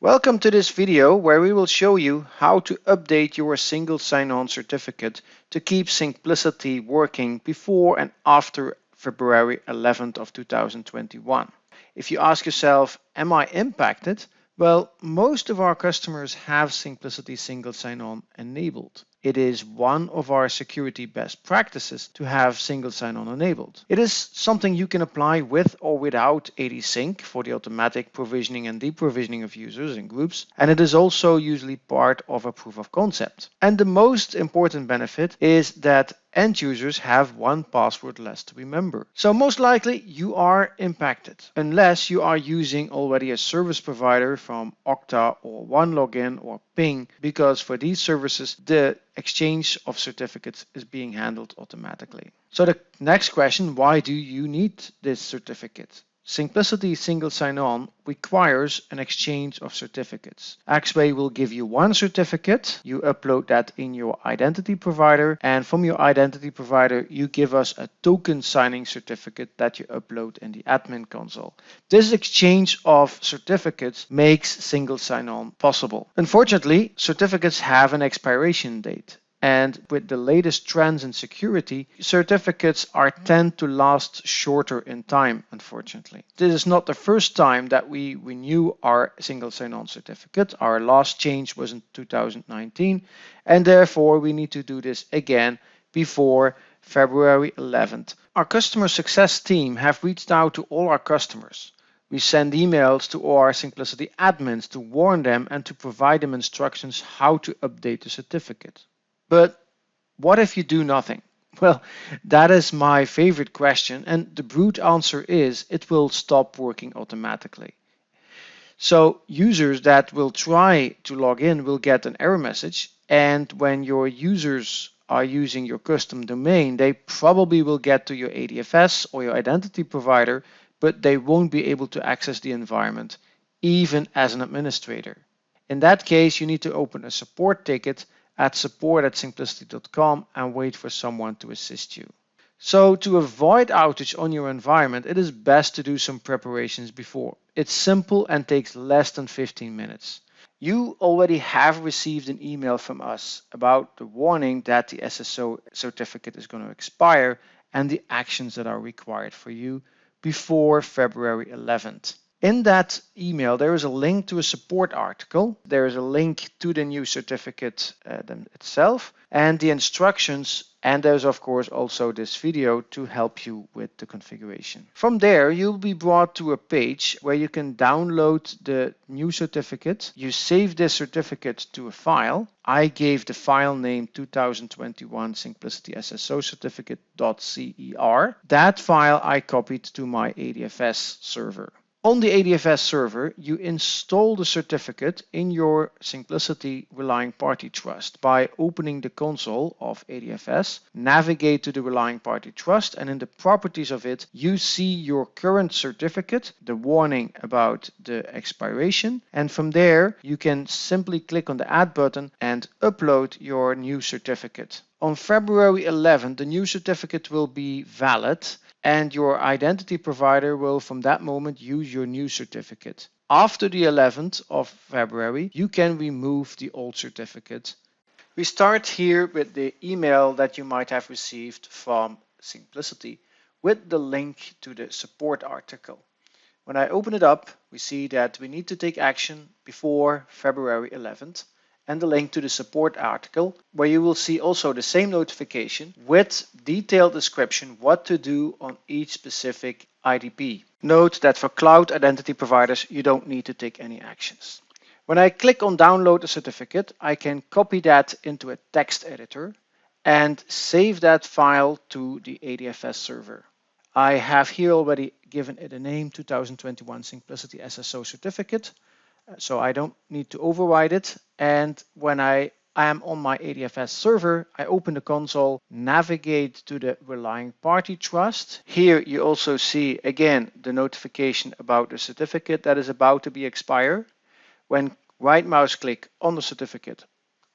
Welcome to this video where we will show you how to update your single sign-on certificate to keep Syncplicity working before and after February 11th of 2021. If you ask yourself, am I impacted? Well, most of our customers have Syncplicity single sign-on enabled. It is one of our security best practices to have single sign-on enabled. It is something you can apply with or without AD-Sync for the automatic provisioning and deprovisioning of users and groups, and it is also usually part of a proof of concept. And the most important benefit is that end users have one password less to remember. So most likely you are impacted unless you are using already a service provider from Okta or OneLogin or Ping, because for these services the exchange of certificates is being handled automatically. So the next question, why do you need this certificate? Syncplicity single sign-on requires an exchange of certificates. Axway will give you one certificate, you upload that in your identity provider, and from your identity provider you give us a token signing certificate that you upload in the admin console. This exchange of certificates makes single sign-on possible. Unfortunately, certificates have an expiration date. And with the latest trends in security, certificates tend to last shorter in time, unfortunately. This is not the first time that we renew our single sign-on certificate. Our last change was in 2019, and therefore we need to do this again before February 11th. Our customer success team have reached out to all our customers. We send emails to all our Syncplicity admins to warn them and to provide them instructions how to update the certificate. But what if you do nothing? Well, that is my favorite question, and the brute answer is it will stop working automatically. So users that will try to log in will get an error message, and when your users are using your custom domain, they probably will get to your ADFS or your identity provider, but they won't be able to access the environment, even as an administrator. In that case, you need to open a support ticket at support@syncplicity.com and wait for someone to assist you. So to avoid outage on your environment, it is best to do some preparations before. It's simple and takes less than 15 minutes. You already have received an email from us about the warning that the SSO certificate is going to expire and the actions that are required for you before February 11th. In that email, there is a link to a support article. There is a link to the new certificate itself and the instructions. And there's of course also this video to help you with the configuration. From there, you'll be brought to a page where you can download the new certificate. You save this certificate to a file. I gave the file name 2021 Syncplicity SSO Certificate.cer. That file I copied to my ADFS server. On the ADFS server, you install the certificate in your Syncplicity Relying Party Trust by opening the console of ADFS, navigate to the Relying Party Trust, and in the properties of it, you see your current certificate, the warning about the expiration, and from there, you can simply click on the Add button and upload your new certificate. On February 11th, the new certificate will be valid, and your identity provider will from that moment use your new certificate. After the 11th of February, you can remove the old certificate. We start here with the email that you might have received from Syncplicity with the link to the support article. When I open it up, we see that we need to take action before February 11th. And the link to the support article, where you will see also the same notification with detailed description what to do on each specific IDP. Note that for cloud identity providers, you don't need to take any actions. When I click on download a certificate, I can copy that into a text editor and save that file to the ADFS server. I have here already given it a name, 2021 Syncplicity SSO Certificate. So I don't need to override it. And when I am on my ADFS server, I open the console, navigate to the Relying Party Trust. Here you also see again the notification about the certificate that is about to be expired. When right mouse click on the certificate,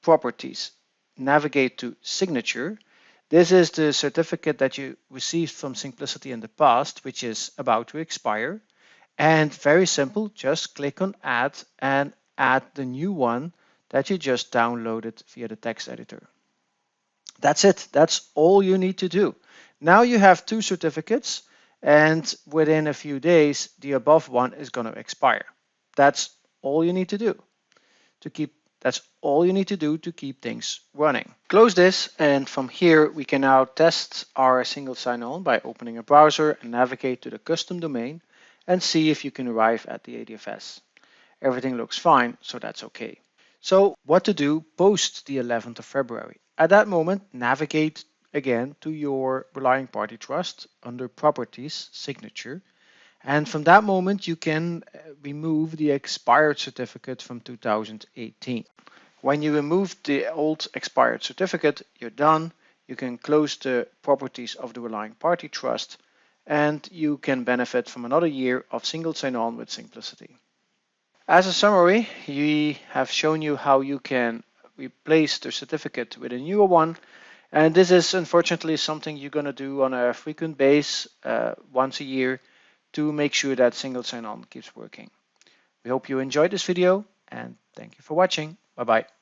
properties, navigate to signature. This is the certificate that you received from Syncplicity in the past, which is about to expire. And very simple, just click on Add and add the new one that you just downloaded via the text editor. That's it. That's all you need to do. Now you have two certificates, and within a few days, the above one is going to expire. That's all you need to do to keep things running. Close this, and from here we can now test our single sign-on by opening a browser and navigate to the custom domain and see if you can arrive at the ADFS. Everything looks fine, so that's okay. So what to do post the 11th of February? At that moment, navigate again to your Relying Party Trust under Properties, Signature, and from that moment you can remove the expired certificate from 2018. When you remove the old expired certificate, you're done. You can close the properties of the Relying Party Trust, and you can benefit from another year of single sign-on with Syncplicity. As a summary, we have shown you how you can replace the certificate with a newer one, and this is unfortunately something you're going to do on a frequent basis, once a year, to make sure that single sign-on keeps working. We hope you enjoyed this video, and thank you for watching. Bye-bye.